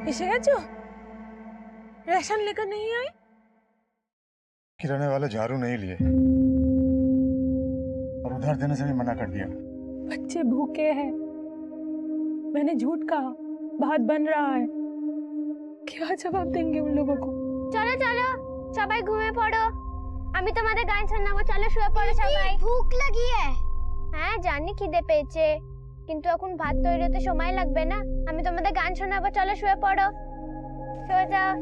এসে গেছো? রেশন लेकर नहीं आए? किराने वाले झाड़ू नहीं लिए और उधार देने से भी मना कर दिया। बच्चे भूखे हैं। मैंने झूठ कहा, भात बन रहा है। क्या जवाब देंगे उन लोगों को? চলো চলো সবাই ঘুমিয়ে পড়ো, আমি তোমাদের গান শোনাবো। চলো শুয়ে পড়ো সবাই। ভুক লাগিয়ে? হ্যাঁ জানি খিদে পেয়েছে, কিন্তু এখন ভাত তৈরি হতে সময় লাগবে না। আমি তোমাদের গান শোনাবো, চলো শুয়ে পড়ো। শুয়ে যাও।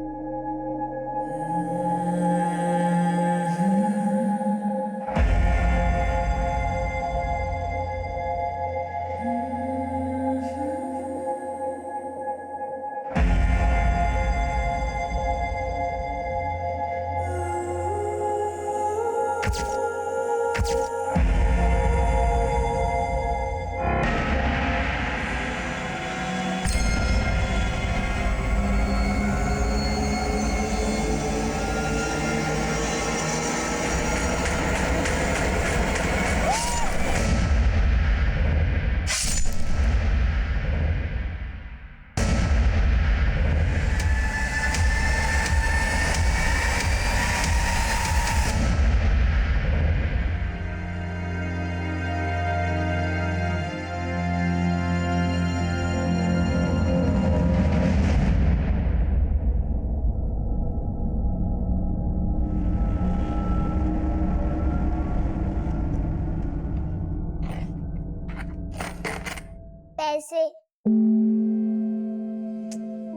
पैसे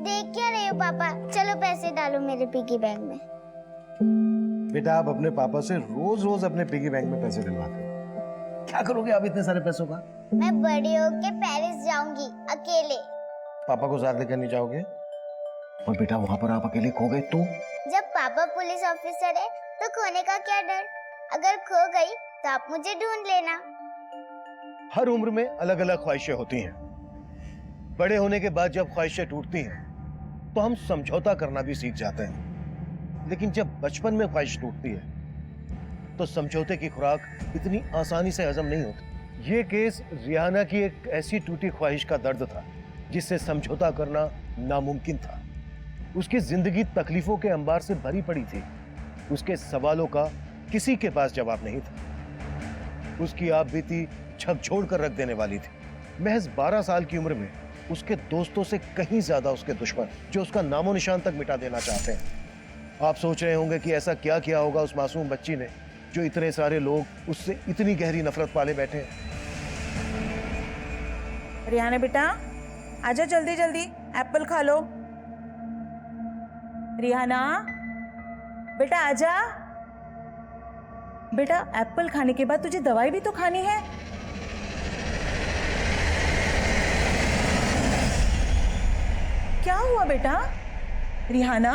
देख क्या रहे हो पापा? चलो पैसे डालो मेरे पिगी बैंक में। बेटा आप अपने पापा से रोज रोज अपने पिगी बैंक में पैसे दिलवाते हो, क्या करोगे आप इतने सारे पैसों का? मैं बड़ी होके पेरिस जाऊंगी अकेले। पापा को साथ लेकर नहीं जाओगे? और बेटा वहां पर आप अकेले खो गए तो? जब पापा पुलिस ऑफिसर है तो खोने का क्या डर? अगर खो गई तो आप मुझे ढूंढ लेना। हर उम्र में अलग अलग ख्वाहिशें होती हैं। बड़े होने के बाद जब ख्वाहिशें टूटती हैं तो हम समझौता करना भी सीख जाते हैं, लेकिन जब बचपन में ख्वाहिश टूटती है तो समझौते की खुराक इतनी आसानी से हजम नहीं होती। ये केस रियाना की एक ऐसी टूटी ख्वाहिश का दर्द था जिससे समझौता करना नामुमकिन था। उसकी जिंदगी तकलीफों के अंबार से भरी पड़ी थी। उसके सवालों का किसी के पास जवाब नहीं था। उसकी आप बीती झकझोर कर रख देने वाली थी। महज 12 साल की उम्र में उसके दोस्तों से कहीं ज्यादा उसके दुश्मन, जो उसका नामो निशान तक मिटा देना चाहते हैं। आप सोच रहे होंगे कि ऐसा क्या किया होगा उस मासूम बच्ची ने जो इतने सारे लोग उससे इतनी गहरी नफरत पाले बैठे हैं। रिहाना बेटा आजा, जल्दी जल्दी एप्पल खा लो। रिहाना बेटा आजा। बेटा एप्पल खाने के बाद तुझे दवाई भी तो खानी है। क्या हुआ बेटा? रिहाना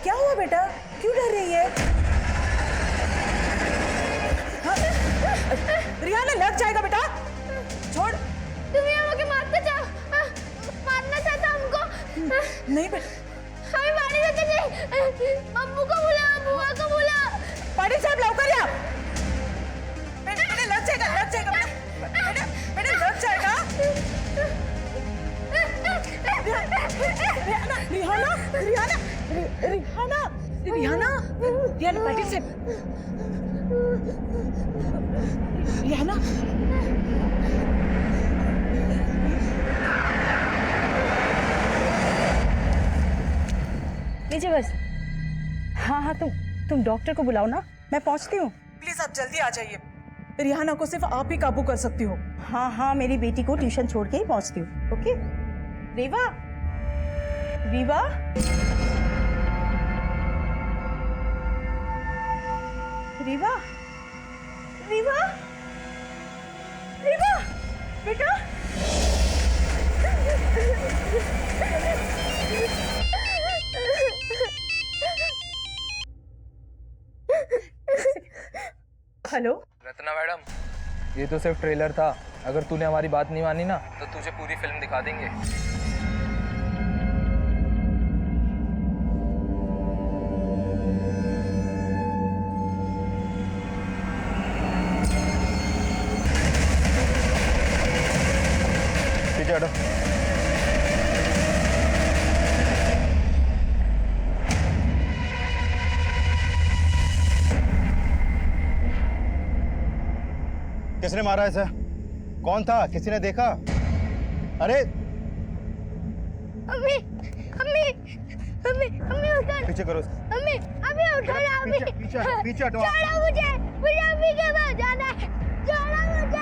क्या हुआ बेटा, क्यों डर रही है? हाँ? रिहाना लग जाएगा बेटा, छोड़। तुम यहाँ के मारते जाओ, मारना चाहता हमको। नहीं बेटा, हमें मारने देते नहीं। अब्बू को बुला, बुआ को बुला। पाटिल साहब लौकर या। बेटा लग जाएगा, लग जाएगा बेटा, बेटा लग जाएगा। रिहाना रिहाना रिहाना रिहाना रिहाना रिहाना पाटिल से रिहाना। लीजिए बस। हाँ हाँ तुम डॉक्टर को बुलाओ ना, मैं पहुंचती हूँ। प्लीज आप जल्दी आ जाइए, रिहाना को सिर्फ आप ही काबू कर सकती हो। हाँ हाँ मेरी बेटी को ट्यूशन छोड़ के ही पहुंचती हूँ। ओके रीवा, रीवा रीवा रीवा रीवा बेटा। हेलो रत्ना मैडम, ये तो सिर्फ ट्रेलर था। अगर तूने हमारी बात नहीं मानी ना तो तुझे पूरी फिल्म दिखा देंगे। पीछे हटो। किसने मारा है सर? कौन था? किसी ने देखा? अरे अम्मी अम्मी अम्मी अम्मी उठो पीछे करो। अम्मी अम्मी उठो ना अम्मी पीछे हटो। छोड़ो मुझे मुझे अम्मी के पास जाना है छोड़ो मुझे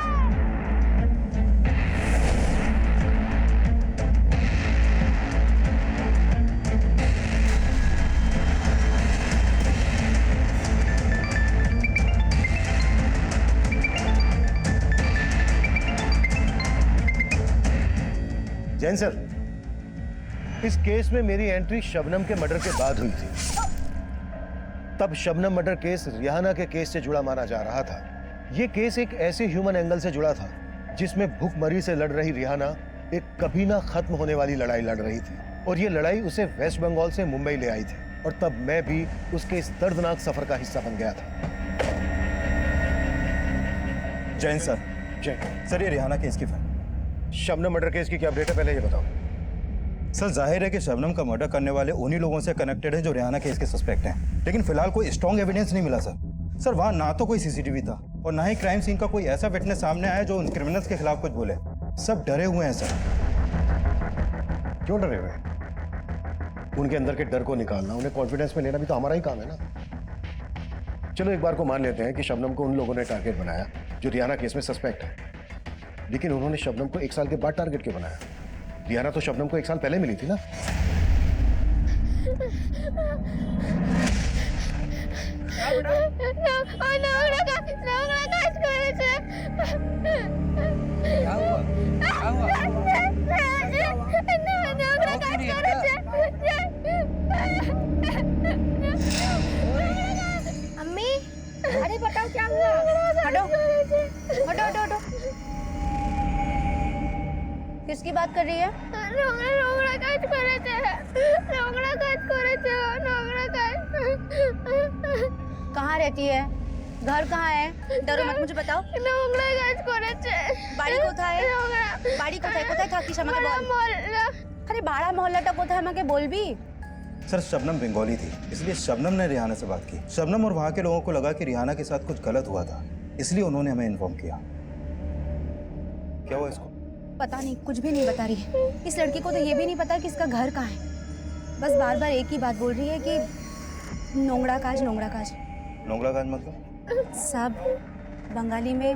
जैन सर, इस केस में मेरी एंट्री शबनम के मर्डर के बाद हुई थी। तब शबनम मर्डर केस रिहाना के केस से जुड़ा माना जा रहा था। यह केस एक ऐसे ह्यूमन एंगल से जुड़ा था जिसमें भूखमरी से लड़ रही रिहाना एक कभी ना खत्म होने वाली लड़ाई लड़ रही थी, और ये लड़ाई उसे वेस्ट बंगाल से मुंबई ले आई थी, और तब मैं भी उसके इस दर्दनाक सफर का हिस्सा बन गया था। जैन सर। जय सर, ये रिहाना केस की फाइल। शबनम मर्डर केस की क्या अपडेट है, पहले ये बताओ। सर, जाहिर है कि शबनम का मर्डर करने वाले उन्हीं लोगों से कनेक्टेड है जो रिहाना केस के सस्पेक्ट हैं, लेकिन फिलहाल कोई स्ट्रॉन्ग एविडेंस नहीं मिला सर। वहां ना तो कोई सीसीटीवी था और ना ही क्राइम सीन का कोई ऐसा विटनेस सामने आया जो उन क्रिमिनल्स के खिलाफ कुछ बोले। सब डरे हुए हैं सर। क्यों डरे हुए हैं? उनके अंदर के डर को निकालना, उन्हें कॉन्फिडेंस में लेना भी तो हमारा ही काम है ना। चलो एक बार को मान लेते हैं कि शबनम को उन लोगों ने टारगेट बनाया जो रिहाना केस में सस्पेक्ट है, लेकिन उन्होंने शबनम को 1 साल के बाद टारगेट क्यों बनाया? रिहाना तो शबनम को 1 साल पहले मिली थी ना। क्या हुआ? क्या हुआ? अम्मी अरे बताओ क्या हुआ? हटो हटो हटो हटो। किसकी बात कर रही है? कहाँ रहती है? घर कहाँ है? डरो मत, मुझे बताओ। বাড়ি কোথায়? বাড়ি কোথায়? কোথায় থাকিস আমাকে বল। আরে বাড়া মহল্লাটা কোথায় আমাকে বলবি? सर, शबनम बंगाली थी, इसलिए शबनम ने रिहाना से बात की। शबनम और वहाँ के लोगों को लगा कि रिहाना के साथ कुछ गलत हुआ था, इसलिए उन्होंने हमें इन्फॉर्म किया। क्या हुआ इसको? पता नहीं, कुछ भी नहीं बता रही। इस लड़की को तो ये भी नहीं पता कि इसका घर कहाँ है। बस बार बार एक ही बात बोल रही है कि नोंगड़ा काज नोंगड़ा काज। नोंगड़ा काज मतलब? सब बंगाली में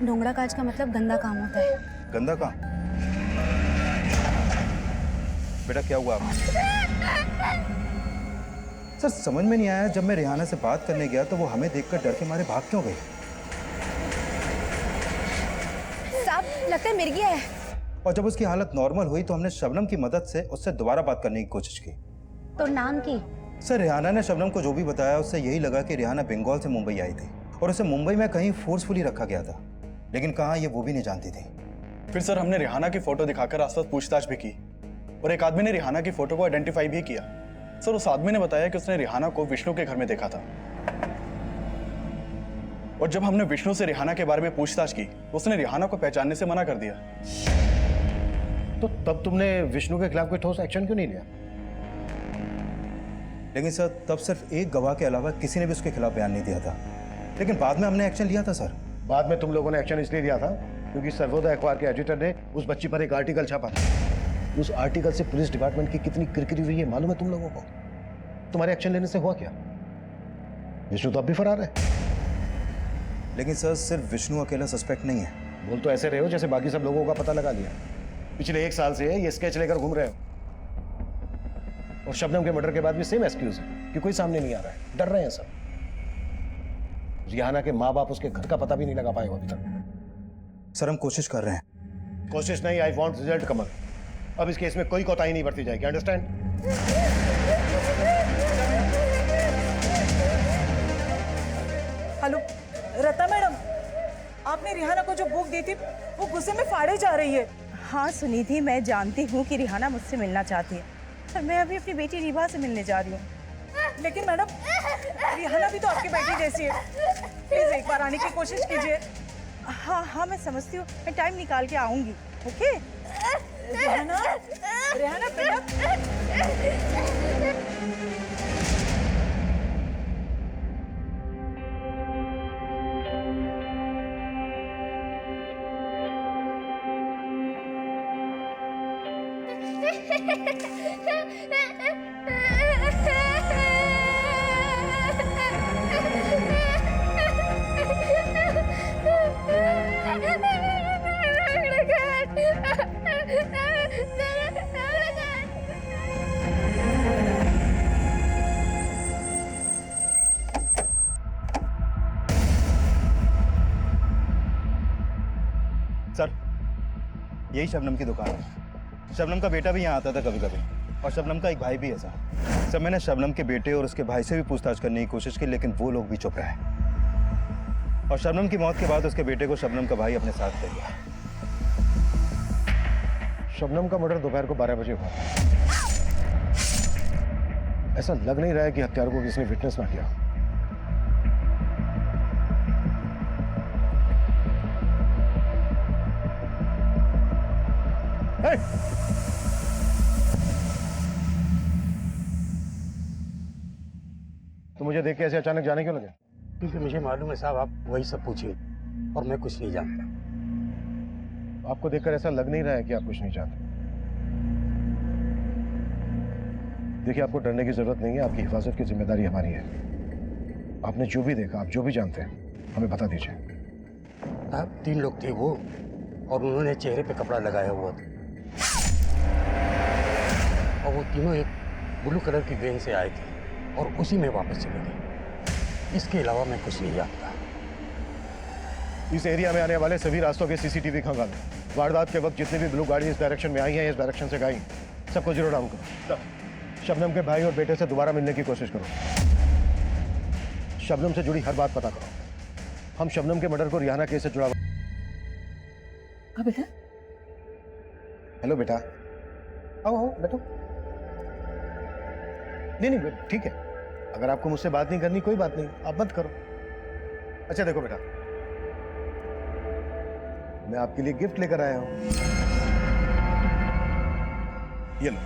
नोंगड़ा काज का मतलब गंदा काम होता है। गंदा काम? बेटा क्या हुआ आपको? सर, समझ में नहीं आया, जब मैं रिहाना से बात करने गया तो वो हमें देखकर डर के मारे भाग क्यों गई? सब लगता है मिर गया है। और जब उसकी हालत नॉर्मल हुई तो हमने शबनम की मदद से उससे दोबारा बात करने की कोशिश की। तो नाम की? सर, रिहाना ने शबनम को जो भी बताया उससे यही लगा कि रिहाना बंगाल से मुंबई आई थी और उसे मुंबई में कहीं फोर्सफुली रखा गया था, लेकिन कहाँ ये वो भी नहीं जानती थी। फिर सर हमने रिहाना की फोटो दिखाकर आसपास पूछताछ भी की और एक आदमी ने रिहाना की फोटो को आइडेंटिफाई भी किया। सर, उस आदमी ने बताया कि उसने रिहाना को विष्णु के घर में देखा था, और जब हमने विष्णु से रिहाना के बारे में पूछताछ की तो उसने रिहाना को पहचानने से मना कर दिया। तो तब तुमने विष्णु के खिलाफ कोई ठोस एक्शन क्यों नहीं लिया? लेकिन सर, तब सिर्फ एक गवाह के अलावा किसी ने भी उसके खिलाफ बयान नहीं दिया था, लेकिन बाद में हमने एक्शन लिया था सर। बाद में तुम लोगों ने एक्शन इसलिए लिया था क्योंकि सर्वोदय अखबार के एडिटर ने उस बच्ची पर एक आर्टिकल छापा था। उस आर्टिकल से पुलिस डिपार्टमेंट की कितनी किरकिरी हुई है मालूम है तुम लोगों को? तुम्हारे एक्शन लेने से हुआ क्या? विष्णु तो अब भी फरार है। लेकिन सर, सिर्फ विष्णु अकेला सस्पेक्ट नहीं है। बोल तो ऐसे रहे हो जैसे बाकी सब लोगों का पता लगा लिया। पिछले 1 साल से ये स्केच लेकर घूम रहे हो, और शबनम के मर्डर के बाद भी सेम एक्सक्यूज है कि कोई सामने नहीं आ रहा है, डर रहे हैं सब। रिहाना के माँ बाप उसके घर का पता भी नहीं लगा पाए अभी तक। सर, हम कोशिश कर रहे हैं। कोशिश नहीं, आई वांट रिजल्ट कमल। अब इस केस में कोई कोताही नहीं बरती जाएगी, अंडरस्टैंड? हेलो रत्ना मैडम, आपने रिहाना को जो बुक दी थी वो गुस्से में फाड़े जा रही है। हाँ सुनिधि, मैं जानती हूँ कि रिहाना मुझसे मिलना चाहती है, पर मैं अभी अपनी बेटी रिभा से मिलने जा रही हूँ। लेकिन मैडम, रिहाना भी तो आपकी बेटी जैसी है, प्लीज एक बार आने की कोशिश कीजिए। हाँ हाँ मैं समझती हूँ, मैं टाइम निकाल के आऊँगी। ओके रिहाना, रिहाना बेटा। सर, यही शबनम की दुकान है। शबनम का बेटा भी यहाँ आता था कभी कभी, और शबनम का एक भाई भी है सर। सर, मैंने शबनम के बेटे और उसके भाई से भी पूछताछ करने की कोशिश की, लेकिन वो लोग भी चुप रहे। और शबनम की मौत के बाद उसके बेटे को शबनम का भाई अपने साथ ले गया। शबनम का मर्डर दोपहर को 12 बजे हुआ। ऐसा लग नहीं रहा है कि हत्यारों को किसी ने विटनेस ना किया। तो मुझे देख के ऐसे अचानक जाने क्यों लगे? क्योंकि मुझे मालूम है साहब, आप वही सब पूछिए और मैं कुछ नहीं जानता। आपको देखकर ऐसा लग नहीं रहा है कि आप कुछ नहीं जानते। देखिए, आपको डरने की जरूरत नहीं है। आपकी हिफाजत की जिम्मेदारी हमारी है। आपने जो भी देखा, आप जो भी जानते हैं, हमें बता दीजिए। साहब, 3 लोग थे वो, और उन्होंने चेहरे पे कपड़ा लगाया हुआ था, और वो तीनों एक ब्लू कलर की वैन से आए थे और उसी में वापस चले गए। इसके अलावा मैं कुछ नहीं जानता। इस एरिया में आने वाले सभी रास्तों के सीसीटीवी खंगालो। वारदात के वक्त जितनी भी ब्लू गाड़ी इस डायरेक्शन में आई है, इस डायरेक्शन से गई, सबको 0 डाउन करो। शबनम के भाई और बेटे से दोबारा मिलने की कोशिश करो। शबनम से जुड़ी हर बात पता करो। हम शबनम के मर्डर को रिहाना केस से जुड़ा। बेटा, हेलो बेटा, आओ बैठो। नहीं, ठीक है। अगर आपको मुझसे बात नहीं करनी, कोई बात नहीं, आप मत करो। अच्छा देखो बेटा, मैं आपके लिए गिफ्ट लेकर आया हूं। ये लो।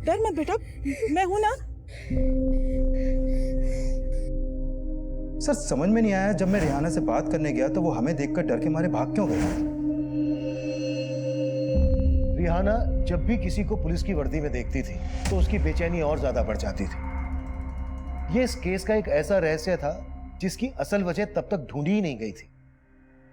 डर मत बेटा, मैं हूं ना। सर, समझ में नहीं आया, जब मैं रिहाना से बात करने गया तो वो हमें देखकर डर के मारे भाग क्यों गई? रिहाना जब भी किसी को पुलिस की वर्दी में देखती थी तो उसकी बेचैनी और ज्यादा बढ़ जाती थी। ये इस केस का एक ऐसा रहस्य था जिसकी असल वजह तब तक ढूंढी ही नहीं गई थी।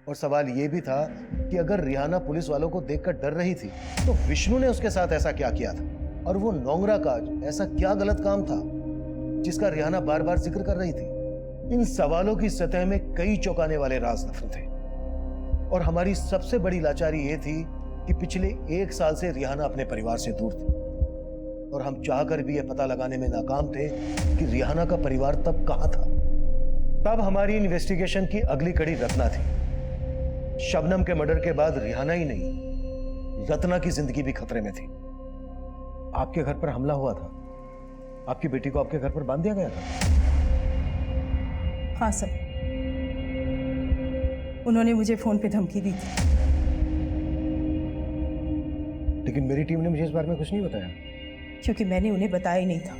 और सवाल यह भी था कि अगर रिहाना पुलिस वालों को देखकर डर रही थी तो विष्णु ने उसके साथ ऐसा क्या किया था, और वो नोंगरा काज ऐसा क्या गलत काम था जिसका रिहाना बार बार जिक्र कर रही थी। इन सवालों की सतह में कई चौंकाने वाले राज दफन थे, और हमारी सबसे बड़ी लाचारी यह थी कि पिछले 1 साल से रिहाना अपने परिवार से दूर थी, और हम चाहकर भी यह पता लगाने में नाकाम थे कि रिहाना का परिवार तब कहां था। तब हमारी इन्वेस्टिगेशन की अगली कड़ी रत्ना थी। शबनम के मर्डर के बाद रिहाना ही नहीं, रत्ना की जिंदगी भी खतरे में थी। आपके घर पर हमला हुआ था, आपकी बेटी को आपके घर पर बांध दिया गया था। हाँ सर, उन्होंने मुझे फोन पे धमकी दी थी। लेकिन मेरी टीम ने मुझे इस बारे में कुछ नहीं बताया। क्योंकि मैंने उन्हें बताया ही नहीं था।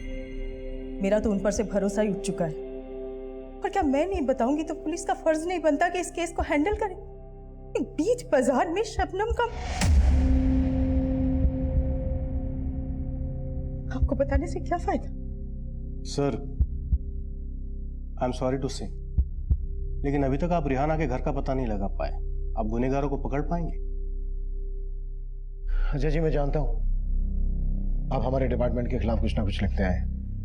मेरा तो उन पर से भरोसा ही उठ चुका है। और क्या मैं नहीं बताऊंगी तो पुलिस का फर्ज नहीं बनता कि इस केस को हैंडल करे? बीच बाजार में शबनम का। आपको बताने से क्या फायदा? Sir, I am sorry to say, लेकिन अभी तक आप रिहाना के घर का पता नहीं लगा पाए। आप गुनहगारों को पकड़ पाएंगे? अजय जी, मैं जानता हूं आप हमारे डिपार्टमेंट के खिलाफ कुछ ना कुछ लिखते आए।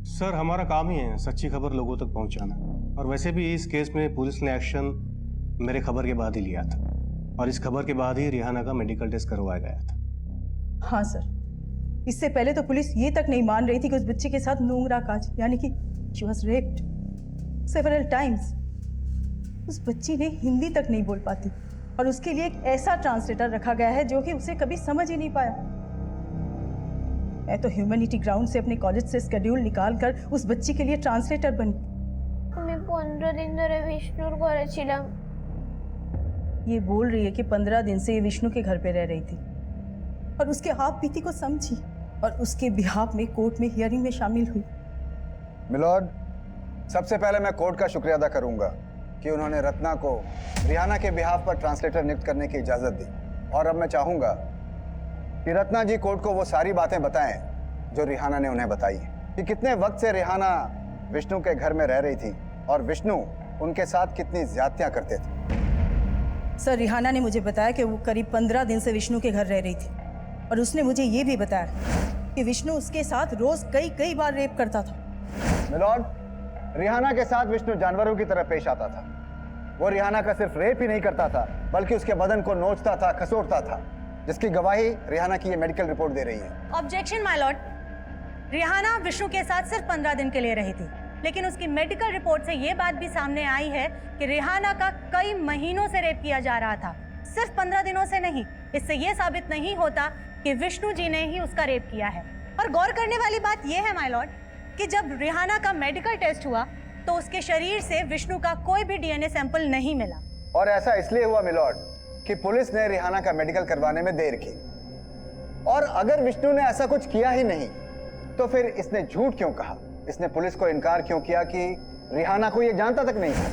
सर, हमारा काम ही है सच्ची खबर लोगों तक पहुंचाना, और वैसे भी इस केस में पुलिस ने एक्शन मेरे खबर के बाद ही लिया था, और इस खबर के बाद ही रिहाना का मेडिकल टेस्ट करवाया गया था। हाँ सर, इससे पहले तो पुलिस ये तक नहीं मान रही थी कि उस बच्चे के साथ नोंगरा काज, यानी कि she was raped several times. उस बच्ची ने हिंदी तक नहीं बोल पाती, और उसके लिए एक ऐसा ट्रांसलेटर रखा गया है जो कि उसे कभी समझ ही नहीं पाया। मैं तो ह्यूमैनिटी ग्राउंड से अपने कॉलेज से शेड्यूल निकाल कर उस बच्ची के लिए ट्रांसलेटर बनी। मैं 15 दिन धरे विष्णुर घरे छिलाम। ये बोल रही है कि 15 दिन से ये विष्णु के घर पे रह रही थी और उसके हाथ बीती को समझी। और उसके बिहाफ में कोर्ट में हियरिंग में शामिल हुई। मिलॉर्ड, सबसे पहले मैं कोर्ट का शुक्रिया अदा करूंगा कि उन्होंने रत्ना को रिहाना के बिहाफ पर ट्रांसलेटर नियुक्त करने की इजाज़त दी। और अब मैं चाहूंगा कि रत्ना जी कोर्ट को वो सारी बातें बताएं जो रिहाना ने उन्हें बताई कि कितने वक्त से रिहाना विष्णु के घर में रह रही थी और विष्णु उनके साथ कितनी ज्यादतियां करते थे। सर, रिहाना ने मुझे बताया कि वो करीब 15 दिन से विष्णु के घर रह रही थी और उसने मुझे ये भी बताया कि विष्णु उसके साथ रोज कई बार रेप करता था। मिलॉर्ड, रिहाना के साथ विष्णु जानवरों की तरह पेश आता था। वो रिहाना का सिर्फ रेप ही नहीं करता था बल्कि उसके बदन को नोचता था, खसोटता था, जिसकी गवाही रिहाना की ये मेडिकल रिपोर्ट दे रही है। Objection my lord, Rihana Vishnu के साथ सिर्फ 15 दिन के लिए रही थी, लेकिन उसकी मेडिकल रिपोर्ट से ये बात भी सामने आई है कि रिहाना का कई महीनों से रेप किया जा रहा था, सिर्फ 15 दिनों से नहीं। इससे ये साबित नहीं होता कि विष्णु जी ने ही उसका रेप किया है। और गौर करने वाली बात यह है माय लॉर्ड कि जब रिहाना का मेडिकल टेस्ट हुआ तो उसके शरीर से विष्णु का कोई भी डीएनए सैंपल नहीं मिला। और ऐसा इसलिए हुआ मिलॉर्ड कि पुलिस ने रिहाना का मेडिकल करवाने में देर की। और अगर विष्णु ने ऐसा कुछ किया ही नहीं तो फिर इसने झूठ क्यों कहा? इसने पुलिस को इनकार क्यों किया कि रिहाना को ये जानता तक नहीं था?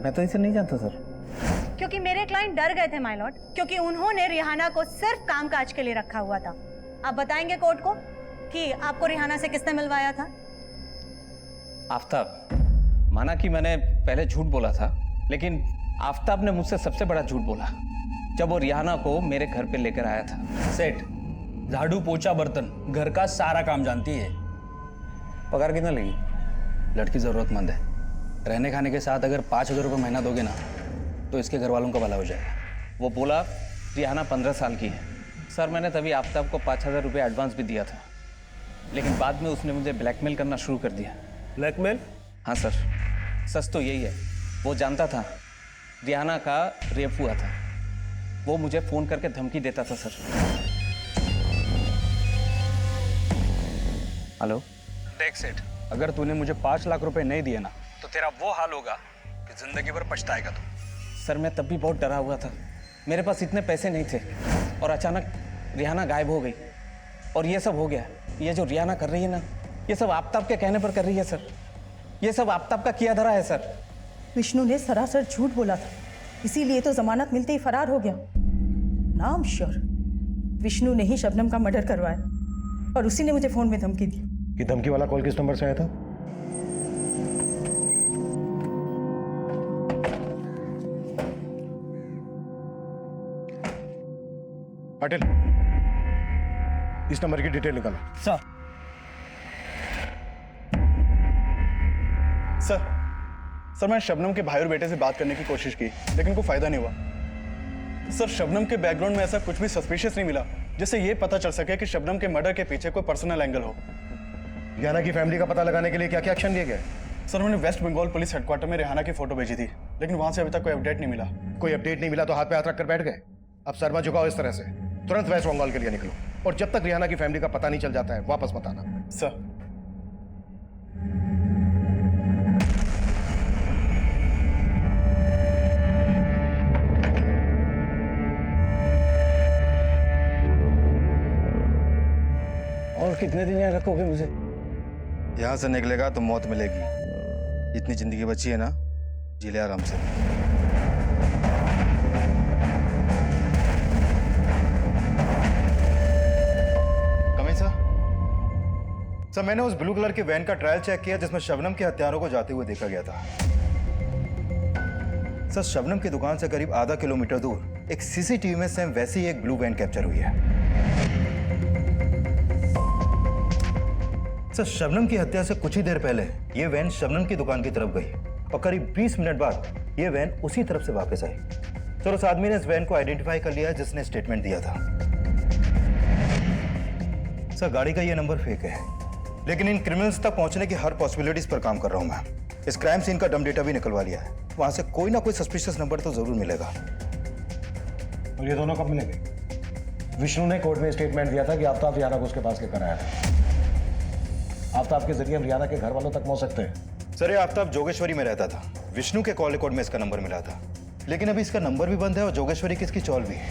मैं तो इसे नहीं जानता सर। क्योंकि मेरे क्लाइंट डर गए थे माय लॉर्ड, क्योंकि उन्होंने रिहाना को सिर्फ कामकाज के लिए रखा हुआ था। आप बताएंगे कोर्ट को कि आपको रिहाना से किसने मिलवाया था? आफ्ताब। माना कि मैंने पहले झूठ बोला था, लेकिन आफ्ताब ने मुझसे सबसे बड़ा झूठ बोला जब वो रिहाना को मेरे घर पे लेकर आया था। सेठ, झाड़ू पोछा बर्तन घर का सारा काम जानती है। पगार कितना लेगी? लड़की जरूरतमंद है। रहने खाने के साथ अगर 5,000 रुपये महीना दोगे ना तो इसके घर वालों का भला हो जाएगा। वो बोला रिहाना 15 साल की है। सर, मैंने तभी आफ्ताब को 5,000 रुपये एडवांस भी दिया था, लेकिन बाद में उसने मुझे ब्लैकमेल करना शुरू कर दिया। ब्लैकमेल? हाँ सर, सच तो यही है। वो जानता था रिहाना का रेप हुआ था। वो मुझे फ़ोन करके धमकी देता था सर। हेलो। देख सेठ, अगर तूने मुझे 5 लाख रुपए नहीं दिए ना तो तेरा वो हाल होगा कि जिंदगी भर पछताएगा तू। सर, मैं तब भी बहुत डरा हुआ था। मेरे पास इतने पैसे नहीं थे और अचानक रिहाना गायब हो गई और ये सब हो गया। ये जो रिहाना कर रही है ना, ये सब आफ्ताब के कहने पर कर रही है सर। ये सब आफ्ताब का किया धरा है सर। विष्णु ने सरासर झूठ बोला था, इसीलिए तो जमानत मिलते ही फरार हो गया। नाम श्योर विष्णु ने ही शबनम का मर्डर करवाया और उसी ने मुझे फोन में धमकी दी। कि धमकी वाला कॉल किस नंबर से आया था? पाटिल, इस नंबर की डिटेल निकालो। सर मैंने शबनम के भाई और बेटे से बात करने की कोशिश की, लेकिन कोई फायदा नहीं हुआ। सर, शबनम के बैकग्राउंड में ऐसा कुछ भी सस्पिशियस नहीं मिला जिससे ये पता चल सके कि शबनम के मर्डर के पीछे कोई पर्सनल एंगल हो। रिहाना की फैमिली का पता लगाने के लिए क्या क्या एक्शन लिए गए? सर, मैंने वेस्ट बंगाल पुलिस हेडक्वार्टर में रिहाना की फोटो भेजी थी, लेकिन वहां से अभी तक कोई अपडेट नहीं मिला। कोई अपडेट नहीं मिला तो हाथ पे हाथ रखकर बैठ गए? अब शर्मा झुकाओ इस तरह से, तुरंत वेस्ट बंगाल के लिए निकलो और जब तक रिहाना की फैमिली का पता नहीं चल जाता है वापस मत आना। सर। और कितने दिन यहाँ रखोगे मुझे? यहाँ से निकलेगा तो मौत मिलेगी। इतनी जिंदगी बची है ना, जी ले आराम से। कमिंग सर, मैंने उस ब्लू कलर के वैन का ट्रायल चेक किया जिसमें शबनम के हत्यारों को जाते हुए देखा गया था। सर, शबनम की दुकान से करीब आधा किलोमीटर दूर एक सीसीटीवी में सेम वैसी ही एक ब्लू वैन कैप्चर हुई है। सर, शबनम की हत्या से कुछ ही देर पहले ये वैन शबनम की दुकान की तरफ गई और करीब 20 मिनट बाद ये वैन उसी तरफ से वापस आई। सर, उस आदमी ने इस वैन को आइडेंटिफाई कर लिया जिसने स्टेटमेंट दिया था। सर, गाड़ी का ये नंबर फेक है, लेकिन इन क्रिमिनल्स तक पहुंचने की हर पॉसिबिलिटीज पर काम कर रहा हूं मैं। इस क्राइम सीन का डम डेटा भी निकलवा लिया है, वहां से कोई ना कोई सस्पिशियस नंबर तो जरूर मिलेगा। और ये दोनों कब मिलेंगे? विष्णु ने कोर्ट में स्टेटमेंट दिया था कि आफ्ताब रिहाना को उसके पास लेकर आया था। आफ्ताब के जरिए हम रिहाना के घर वालों तक पहुंच सकते हैं। सर, ये आफ्ताब जोगेश्वरी में रहता था। विष्णु के कॉल रिकॉर्ड में इसका नंबर मिला था, लेकिन अभी इसका नंबर भी बंद है और जोगेश्वरी की इसकी चॉल भी है।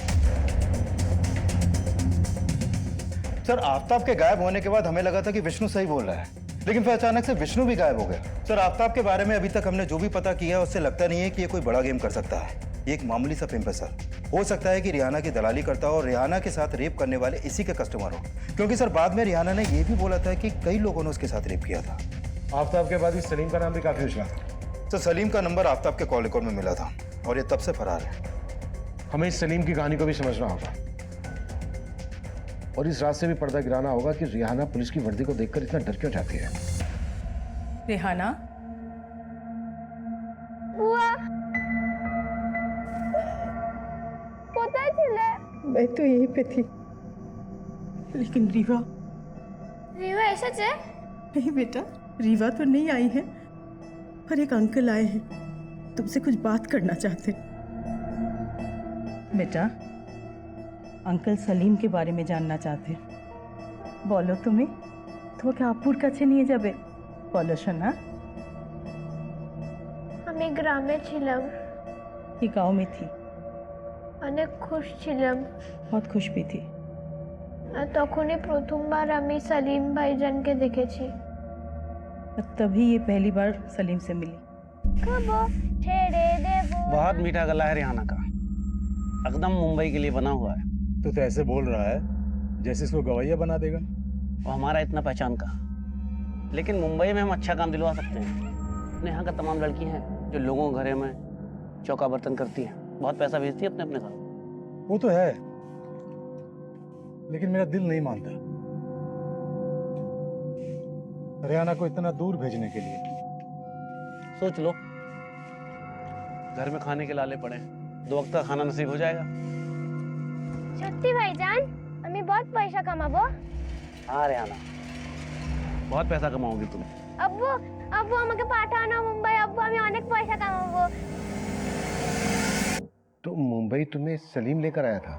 सर आफ्ताब के गायब होने के बाद हमें लगा था कि विष्णु सही बोल रहा है, लेकिन फिर अचानक से विष्णु भी गायब हो गया। सर आफ्ताब के बारे में अभी तक हमने जो भी पता किया है उससे लगता नहीं है कि ये कोई बड़ा गेम कर सकता है। ये एक मामूली सा पिंप है सर। हो सकता है कि रिहाना की दलाली करता हो और रिहाना के साथ रेप करने वाले इसी के कस्टमर हो, क्योंकि सर बाद में रिहाना ने यह भी बोला था कि कई लोगों ने उसके साथ रेप किया था। आफ्ताब के बाद इस सलीम का नाम भी काफी उछला था। सर सलीम का नंबर आफ्ताब के कॉल रिकॉर्ड में मिला था और ये तब से फरार है। हमें इस सलीम की कहानी को भी समझना होगा और इस रात से भी पर्दा गिराना होगा कि रिहाना पुलिस की वर्दी को देखकर इतना डर क्यों जाती है। रेहाना, बुआ कोথায় ছিলে? मैं तो यहीं पे थी, लेकिन रीवा রিবা এসেছে? नहीं बेटा, रीवा तो नहीं आई है, पर एक अंकल आए हैं, तुमसे कुछ बात करना चाहते हैं। बेटा, अंकल सलीम के बारे में जानना चाहते हैं। बोलो तुम्हें তোমাকে আপুর কাছে নিয়ে যাবে, বলো শোনা। আমি গ্রামে ছিলাম, ये गांव में थी, অনেক খুশ ছিলাম। बहुत खुश भी थी। আর তখনই প্রথমবার আমি সালিম ভাইজানকে দেখেছি। और तभी ये पहली बार सलीम से मिली। খাবো ছেড়ে দেব। बहुत मीठा गला है रिहाना का, एकदम मुंबई के लिए बना हुआ है। तो ऐसे बोल रहा है जैसे इसको गवैया बना देगा। वो हमारा इतना पहचान का, लेकिन मुंबई में हम अच्छा काम दिलवा सकते हैं। अपने यहाँ का तमाम लड़की हैं जो लोगों के घरे में चौका बर्तन करती हैं, बहुत पैसा भेजती है अपने अपने घर। वो तो है, लेकिन मेरा दिल नहीं मानता रिहाना को इतना दूर भेजने के लिए। सोच लो, घर में खाने के लाले पड़े हैं, 2 वक्त का खाना नसीब हो जाएगा। সত্যি ভাইজান আমি बहुत पैसा কামাবো। हाँ रिहाना, बहुत पैसा कमाओगी तुम। আব্বু আব্বু আমাকে পাঠাও না মুম্বাই, আব্বু আমি অনেক পয়সা কামাবো। तो मुंबई तुम्हें सलीम लेकर आया था?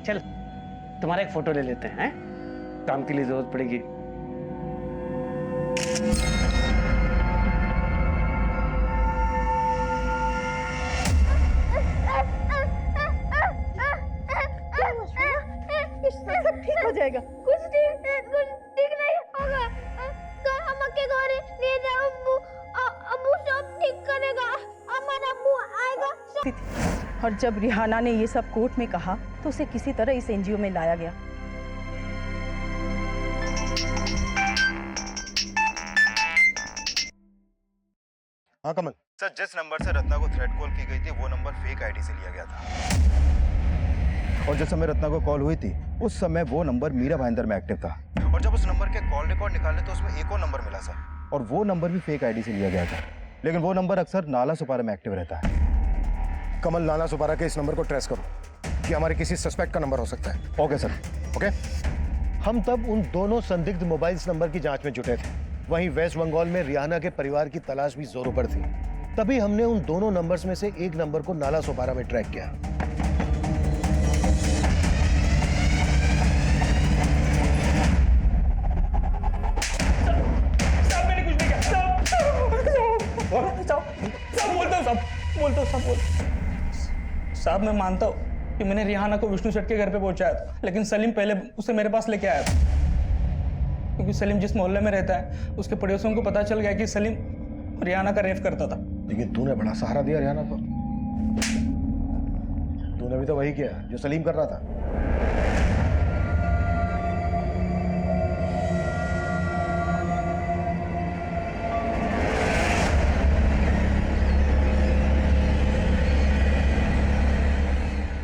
चल तुम्हारा एक फोटो ले लेते हैं, काम के लिए जरूरत पड़ेगी। सब ठीक हो जाएगा। कुछ ठीक नहीं होगा। আমাকে ঘরে নিয়ে যাও আব্বू, আব্বू सब ठीक करेगा। हमारा अब्बू आएगा। और जब रिहाना ने ये सब कोर्ट में कहा तो उसे किसी तरह इस एनजीओ में लाया गया। हाँ कमल। सर जिस नंबर से रत्ना को थ्रेट कॉल की गई थी वो नंबर फेक आईडी से लिया गया था, और जिस समय रत्ना को कॉल हुई थी उस समय वो नंबर मीरा भाईंदर में एक्टिव था, और जब उस नंबर के कॉल रिकॉर्ड निकाले तो उसमें एक और नंबर मिला सर, और वो नंबर भी फेक आईडी से लिया गया था, लेकिन वो नंबर अक्सर नाला सुपारा में एक्टिव रहता है। कमल, नाला सुपारा के इस नंबर को ट्रेस करो कि हमारे किसी सस्पेक्ट का नंबर हो सकता है। Okay sir. ओके। हम तब उन दोनों संदिग्ध मोबाइल्स नंबर की जांच में जुटे थे। वहीं वेस्ट बंगाल में रिहाना के परिवार की तलाश भी जोरों पर थी। तभी हमने उन दोनों नंबर्स में से एक नंबर को नाला सोपारा में ट्रैक किया। साहब मैं मानता हूँ कि मैंने रिहाना को विष्णु शेठ के घर पे पहुंचाया था, लेकिन सलीम पहले उसे मेरे पास लेके आया था, क्योंकि सलीम जिस मोहल्ले में रहता है उसके पड़ोसियों को पता चल गया कि सलीम रिहाना का रेप करता था। लेकिन तूने बड़ा सहारा दिया रिहाना को। तूने भी तो वही किया जो सलीम कर रहा था।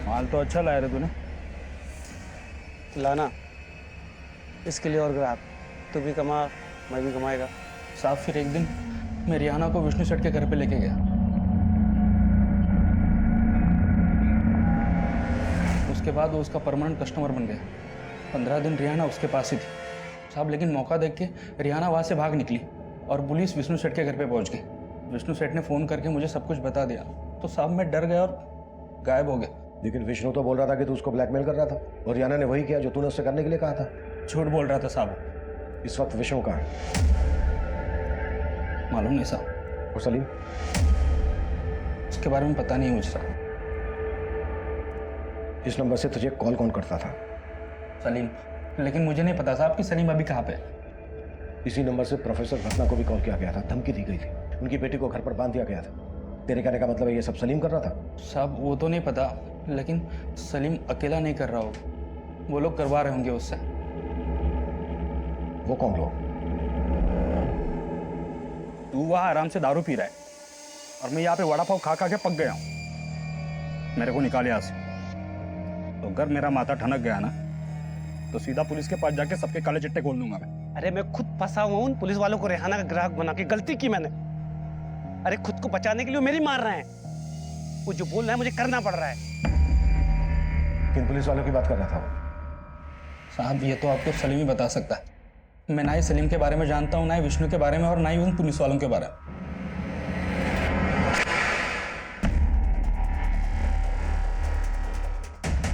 माल तो अच्छा लाया रे तूने। लाना इसके लिए और ग्राहक, तू भी कमा मैं भी कमाएगा। साहब फिर एक दिन मैं रिहाना को विष्णु शेठ के घर पे लेके गया। उसके बाद वो उसका परमानेंट कस्टमर बन गया। 15 दिन रिहाना उसके पास ही थी साहब, लेकिन मौका देख के रिहाना वहाँ से भाग निकली और पुलिस विष्णु शेठ के घर पे पहुँच गई। विष्णु शेठ ने फ़ोन करके मुझे सब कुछ बता दिया, तो साहब मैं डर गया और गायब हो गया। लेकिन विष्णु तो बोल रहा था कि तू उसको ब्लैकमेल कर रहा था और रियाना ने वही किया जो तूने उससे करने के लिए कहा था। झूठ बोल रहा था साहब। इस वक्त विष्णु कहाँ है? मालूम नहीं साहब। और सलीम? उसके बारे में पता नहीं मुझे साहब। इस नंबर से तुझे कॉल कौन करता था? सलीम, लेकिन मुझे नहीं पता साहब कि सलीम अभी कहाँ पे। इसी नंबर से प्रोफेसर रत्ना को भी कॉल किया गया था, धमकी दी गई थी, उनकी बेटी को घर पर बांध दिया गया था। तेरे कहने का मतलब है ये सब सलीम कर रहा था? साहब वो तो नहीं पता, लेकिन सलीम अकेला नहीं कर रहा हो, वो लोग करवा रहे होंगे उससे। वो कौन लोग? तू वहां आराम से दारू पी रहा है और मैं यहाँ पे वड़ा पाव खा खा के पक गया हूँ। मेरे को निकाल यहाँ से, तो अगर मेरा माथा ठनक गया ना तो सीधा पुलिस के पास जाके सबके काले चिट्टे खोल दूंगा मैं। अरे मैं खुद फंसा हुआ हूँ उन पुलिस वालों को रेहाना का ग्राहक बना के। गलती की मैंने। अरे खुद को बचाने के लिए मेरी मार रहे हैं। वो जो बोल रहा है मुझे करना पड़ रहा है। किन पुलिस वालों की बात कर रहा था? साहब ये तो आपको सलीम ही बता सकता है। मैं ना ही सलीम के बारे में जानता हूँ, ना ही विष्णु के बारे में, और ना ही उन पुलिस वालों के बारे में।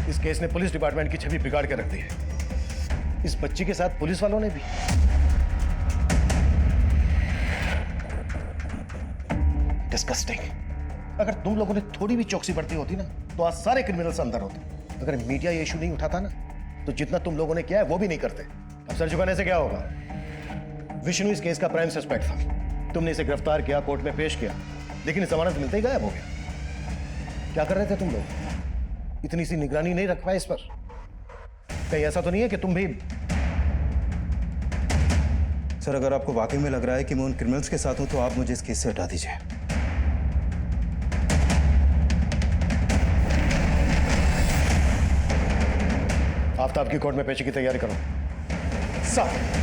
इस केस ने पुलिस डिपार्टमेंट की छवि बिगाड़ के रख दी है। इस बच्ची के साथ पुलिस वालों ने भी। डिस्गस्टिंग। अगर तुम लोगों ने थोड़ी भी चौकसी बरती होती ना तो आज सारे क्रिमिनल्स अंदर होते। अगर मीडिया ये इशू नहीं उठाता ना तो जितना तुम लोगों ने किया है वो भी नहीं करते। अब सर झुकाने से क्या होगा? विष्णु इस केस का प्राइम सस्पेक्ट था। तुमने इसे गिरफ्तार किया, कोर्ट में पेश किया, लेकिन जमानत मिलते ही गायब हो गया। क्या कर रहे थे तुम लोग? इतनी सी निगरानी नहीं रख पाए इस पर? कहीं ऐसा तो नहीं है कि तुम भी? सर अगर आपको वाकई में लग रहा है कि मैं उन क्रिमिनल्स के साथ हूं तो आप मुझे इस केस से हटा दीजिए। आफ्ताब की कोर्ट में पेशी की तैयारी करो। सर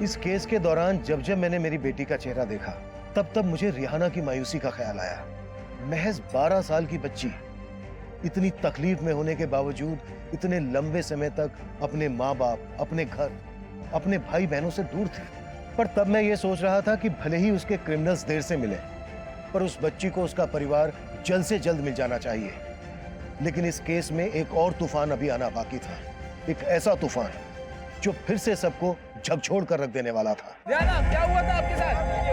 इस केस के दौरान जब जब मैंने मेरी बेटी का चेहरा देखा तब तब मुझे रिहाना की मायूसी का ख्याल आया। महज 12 साल की बच्ची इतनी तकलीफ में होने के बावजूद इतने लंबे समय तक अपने माँ बाप, अपने घर, अपने भाई बहनों से दूर थी। पर तब मैं ये सोच रहा था कि भले ही उसके क्रिमिनल्स देर से मिले पर उस बच्ची को उसका परिवार जल्द से जल्द मिल जाना चाहिए। लेकिन इस केस में एक और तूफान अभी आना बाकी था, एक ऐसा तूफान जो फिर से सबको झकझोर कर रख देने वाला था। रियाना, क्या हुआ था आपके साथ?